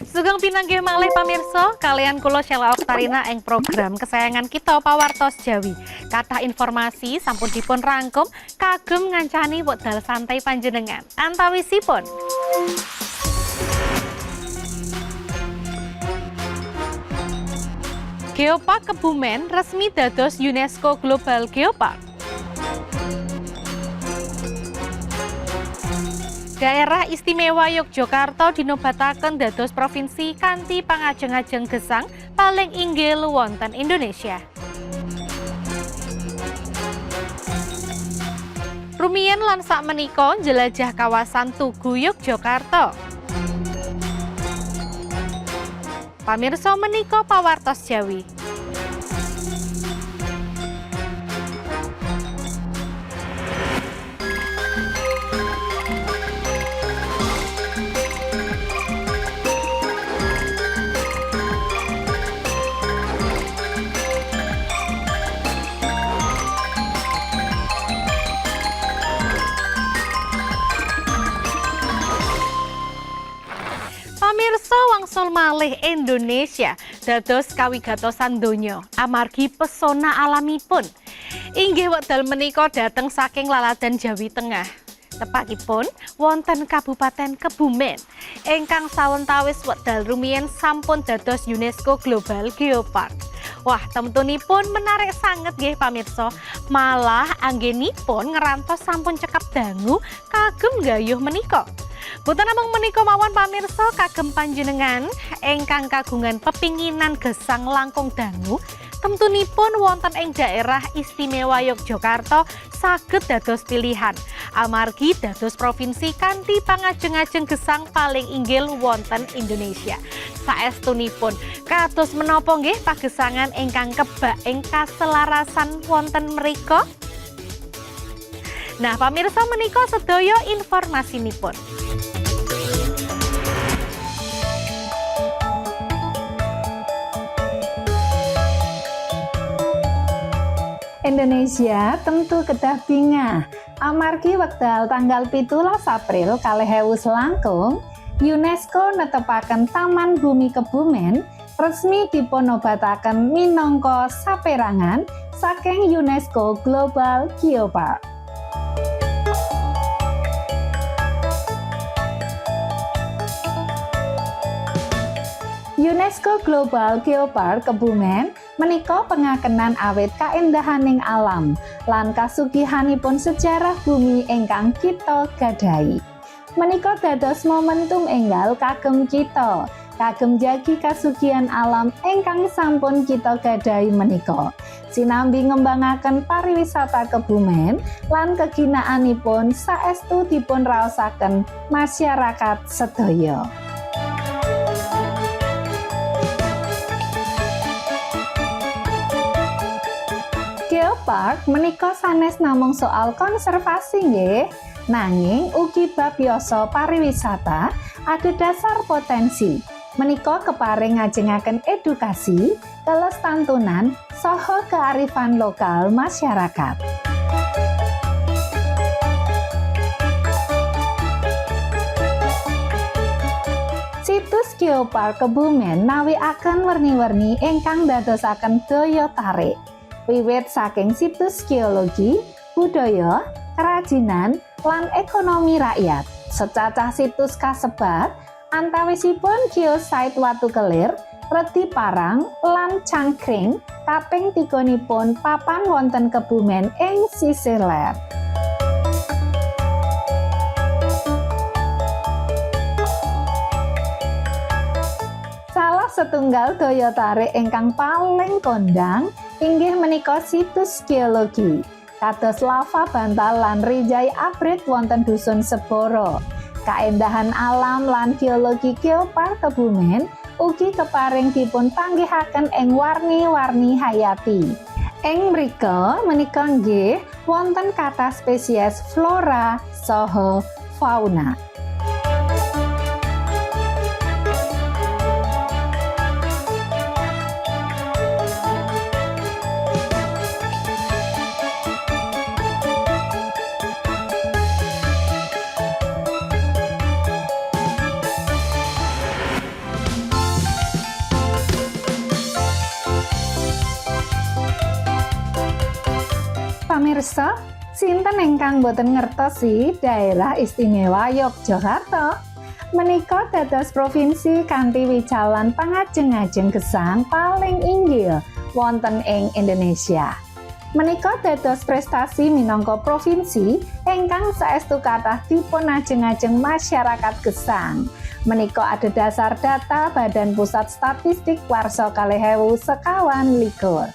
Sugeng pinanggih malih pamirsa, kalian kula Sheila Oktarina ing program kesayangan kita Pawartos Jawi. Kathah informasi sampun dipun rangkum kagem ngancani wekdal santai panjenengan. Antawisipun Geopark Kebumen resmi dados UNESCO Global Geopark. Daerah Istimewa Yogyakarta dinobataken dados provinsi kanthi pangajeng-ajeng gesang paling inggil wonten Indonesia. Rumiyin lan sakmenika jelajah kawasan Tugu Yogyakarta. Pamirsa menika Pawartos Jawi. Pamirsa wangsul malih Indonesia dados kawigatosan donya amargi pesona alamipun. Inggih wekdal menika dateng saking laladan Jawi Tengah. Tepatipun wonten Kabupaten Kebumen ingkang sawentawis wekdal rumiyin sampun dados UNESCO Global Geopark. Wah, temtunipun menarik sanget nggih pamirsa. Malah anggenipun ngerantos sampun cekap dangu kagem gayuh menika. Boten namung menika mawon pamirsa kagem panjenengan ingkang kagungan pepinginan gesang langkung dangu temtunipun wonten ing daerah Istimewa Yogyakarta saged dados pilihan amargi dados provinsi kanthi pangajeng-ajeng gesang paling inggil wonten Indonesia. Saestunipun kados menapa nggih pagesangan ingkang kebak ing kaselarasan wonten mriku? Nah, pamirsa menika sedaya informasinipun. Indonesia tentu kedah bingah amargi wekdal tanggal 17 April 2000 selangkung UNESCO netepaken Taman Bumi Kebumen resmi dipunobataken minangka saperangan saking UNESCO Global Geopark. UNESCO Global Geopark Kebumen menika pengakenan awit kaendahaning alam lan kasugihanipun sejarah bumi ingkang kita gadahi. Menika dados momentum enggal kagem kita kagem jagi kasugihan alam ingkang sampun kita gadahi menika. Sinambi ngembangaken pariwisata Kebumen lan keginaanipun saestu dipun raosaken masyarakat sedaya. Geopark menika sanes namung soal konservasi nggih, nanging ugi bab yasa pariwisata adhedhasar potensi. Menika keparing ngajengaken edukasi, kelestantun saha kearifan lokal masyarakat. Situs Geopark Kebumen nawikaken werni-werni ingkang dadosaken daya tarik. Wiwit saking situs geologi, budaya, kerajinan, lan ekonomi rakyat. Secacah situs kasebat antawisipun geosite Watu Kelir, Redi Parang, lan Cangkring kaping 3-nipun papan wonten Kebumen ing sisih ler. Salah setunggal daya tarik ingkang paling kondang inggih menika situs geologi. Kados lava bantal lan rijai abrit wonten dusun Seboro. Kaendahan alam lan geologi Geopark Kebumen ugi keparing dipun panggihaken ing warni-warni hayati. Ing mrika menika nggih wonten kathah spesies flora saha fauna. Pamirsa, sinten ingkang boten ngertosi Daerah Istimewa Yogyakarta? Menika dados provinsi kanthi wicalan pangajeng-ajeng gesang paling inggil wonten ing Indonesia. Menika dados prestasi minangka provinsi ingkang saestu kathah dipun ajeng-ajeng masyarakat gesang. Menika adhedhasar data Badan Pusat Statistik warsa 2021.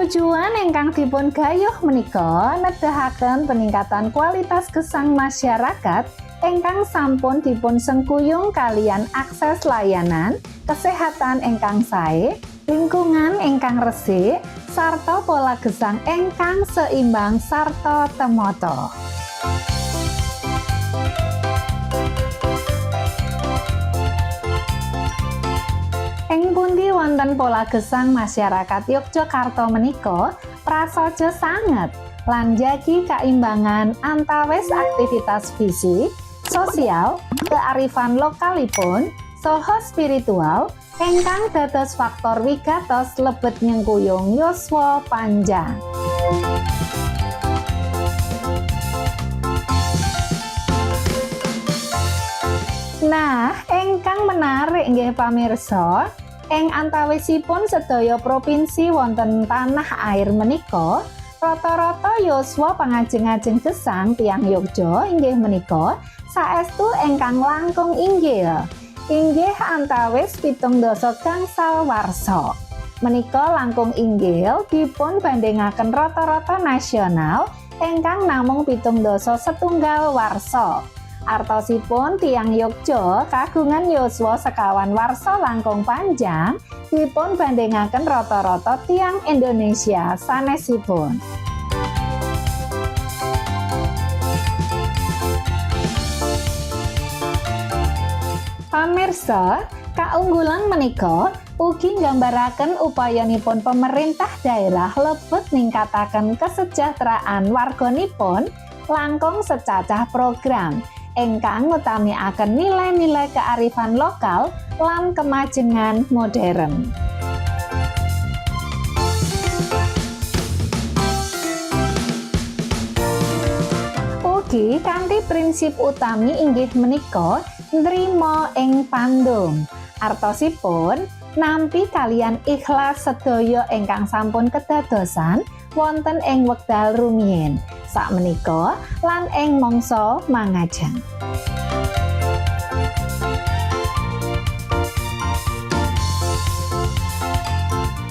Tujuan ingkang dipun gayuh menika nedahaken peningkatan kualitas gesang masyarakat ingkang sampun dipun sengkuyung kalian akses layanan, kesehatan ingkang sae, lingkungan ingkang resik, sarta pola gesang ingkang seimbang sarta temata. Ing pundi wonten pola gesang masyarakat Yogyakarta menika prasaja sanget lan njagi kaimbangan antawis aktivitas fisik, sosial, kearifan lokalipun, saha spiritual ingkang dados faktor wigatos lebet nyengkuyung yuswa panjang. Nah, ingkang menarik nggih pamirsa, ing antawisipun sedaya provinsi wonten tanah air menika, rata-rata yuswa pangajeng-ajeng gesang tiyang Yogya inggih menika saestu ingkang langkung inggil. Inggih antawis 70 gangsal warsa. Menika langkung inggil dipun bandingaken rata-rata nasional ingkang namung 71 warsa. Artosipun tiyang Yogya kagungan yuswa sekawan warsa langkung panjang dipun bandingaken rata-rata tiyang Indonesia sanesipun. Pamirsa, kaunggulan menika ugi nggambaraken upayanipun pemerintah daerah lebet ningkataken kesejahteraan warganipun langkung secacah program ingkang ngutamiaken nilai-nilai kearifan lokal lan kemajengan modern. Ugi kanthi prinsip utami inggih menika nrimo ing pandung. Artosipun nampi kalian ikhlas sedaya ingkang sampun kedadosan wonten ing wekdal rumiyin sakmenika lan ing mangsa mangajeng.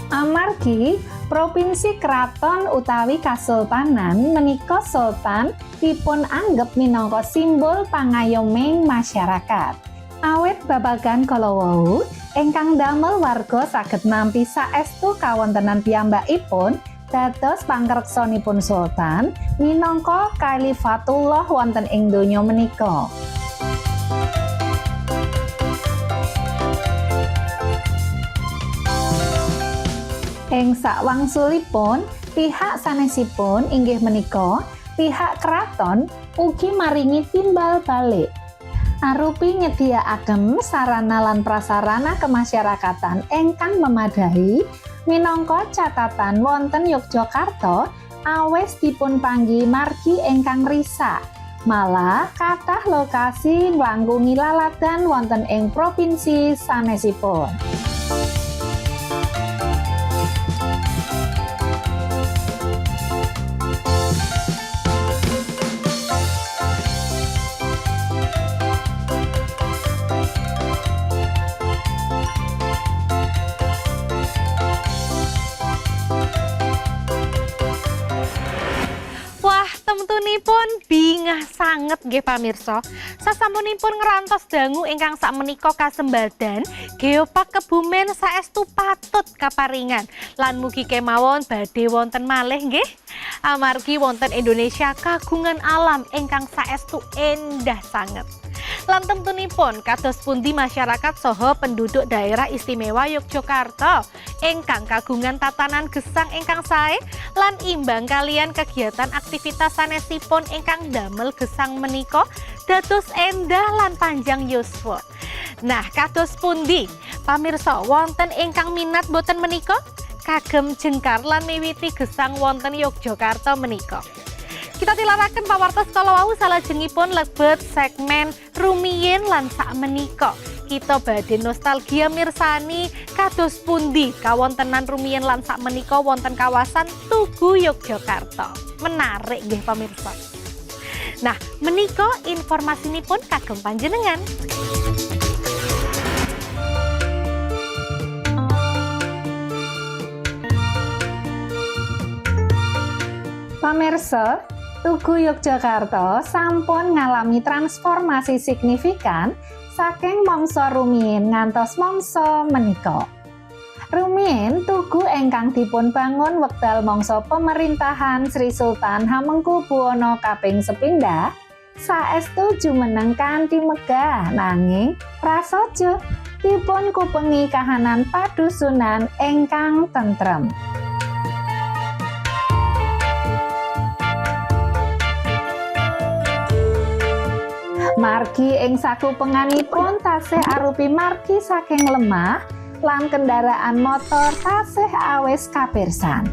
Amargi provinsi kraton utawi kasultanan menika sultan dipun anggep minangka simbol pangayoming masyarakat. Awit babagan kala wau ingkang damel warga saged nampi saestu kawontenan piyambakipun dados pangreksanipun sultan minangka khalifatullah wonten ing donya menika. Ing sakwangsulipun pihak sanesipun inggih menika pihak kraton ugi maringi timbal balik arupi nyediakaken sarana lan prasarana kemasyarakatan ingkang memadai minangka catatan wonten Yogyakarta awis dipun panggi margi ingkang risak. Malah kathah lokasi nglangkungi laladan wonten ing provinsi sanesipun. Temtunipun bingah sanget nggih pamirsa. Sasampunipun ngrantos dangu ingkang sakmenika kasembadan, Geopark Kebumen saestu patut kaparingan lan mugi kemawon badhe wonten malih nggih. Amargi wonten Indonesia kagungan alam ingkang saestu endah sanget. Lan temtunipun kados pundi masyarakat saha penduduk daerah istimewa Yogyakarta ingkang kagungan tatanan gesang ingkang sae lan imbang kalian kegiatan aktivitas sanesipun ingkang damel gesang menika dados endah lan panjang yuswa. Nah, kados pundi Pamirsa, wonten ingkang minat boten menika? Kagem jengkar lan miwiti gesang wonten Yogyakarta menika. Kita tilaraken pawartos kala wau salajengipun lebet segmen rumiyin lan sak menika. Kita badhe nostalgia mirsani kados pundi kawontenan rumiyin lan sak menika wonten kawasan Tugu Yogyakarta. Menarik nggih pamirsa. Nah, menika informasinipun kagem panjenengan. Pamirsa, Tugu Yogyakarta sampun ngalami transformasi signifikan saking mangsa rumiyin ngantos mangsa menika. Rumiyin tugu ingkang dipun bangun wekdal mangsa pemerintahan Sri Sultan Hamengkubuwana kaping 10 saestu jumeneng kanthi megah nanging prasaja dipun kupengi kahanan padusunan ingkang tentrem. Margi ing sakupenganipun tasih arupi margi saking lemah lan kendaraan motor tasih awis kapirsan.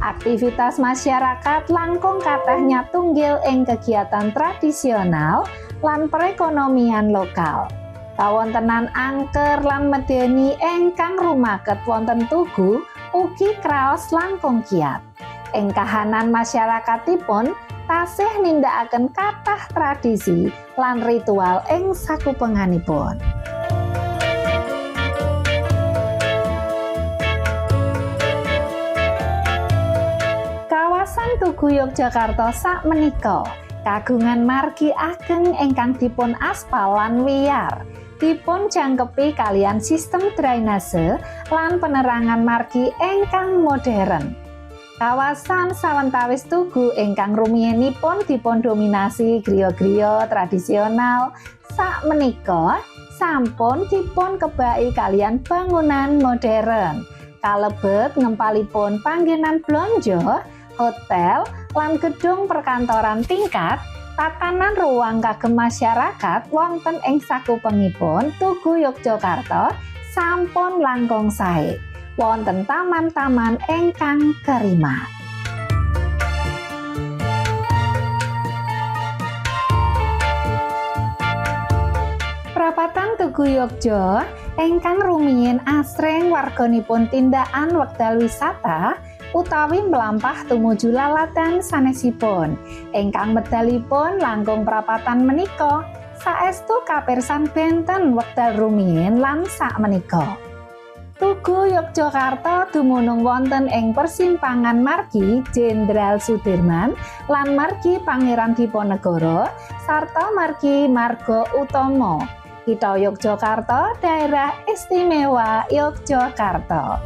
Aktivitas masyarakat langkung kathah nyatunggil ing kegiatan tradisional lan perekonomian lokal. Kawontenan angker lan medeni ingkang rumaket wonten Tugu ugi kraos langkung kiyat. Ing kahanan masyarakatipun tasih nindakaken kathah tradisi lan ritual ing sakupenganipun. Kawasan Tugu Yogyakarta sakmenika kagungan margi ageng ingkang dipun aspal lan wiyar, dipun jangkepi kalian sistem drainase lan penerangan margi ingkang modern. Kawasan sawentawis tugu ingkang rumiyinipun dipun dominasi griya-griya tradisional sakmenika sampun dipun kebaki kalian bangunan modern kalebet ngempalipun panggenan blonjo, hotel lan gedung perkantoran tingkat, tatanan ruang kagem masyarakat wonten ing sakupengipun Tugu Yogyakarta sampun langkung sae. Wonten taman-taman ingkang kerimat. Prapatan Tugu Yogya ingkang rumiyin asring warganipun tindakan wekdal wisata utawi mlampah tumuju laladan sanesipun. Ingkang medalipun langkung prapatan menika saestu kapirsan benten wekdal rumiyin lan sakmenika. Tugu Yogyakarta dumunung wonten ing persimpangan margi Jenderal Sudirman lan margi Pangeran Diponegoro sarta margi Marga Utama. Kitha Yogyakarta, Daerah Istimewa Yogyakarta.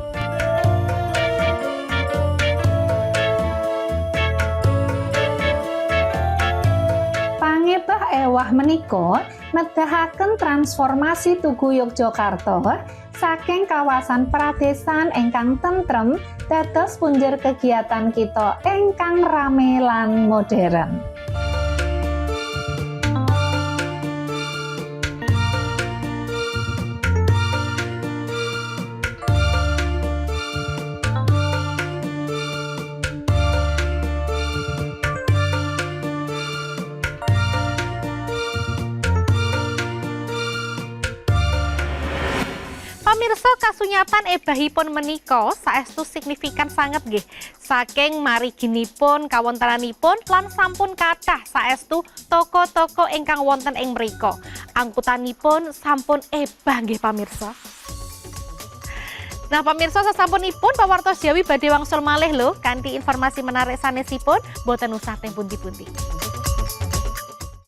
Pangebah ewah menika nedahaken transformasi Tugu Yogyakarta saking kawasan pradesan ingkang tentrem dados punjer kegiatan kita ingkang rame lan modern. Pamirsa, kasunyatan ebahipun menika saestu signifikan sanget nggih. Saking mariginipun kawontenanipun lan sampun kathah saestu toko-toko ingkang wonten ing mrika. Angkutanipun sampun ebah nggih pamirsa. Nah pamirsa, sasampunipun pawartos Jawi badhe wangsul malih lho kanthi informasi menarik sanesipun boten usah teng pundi-pundi.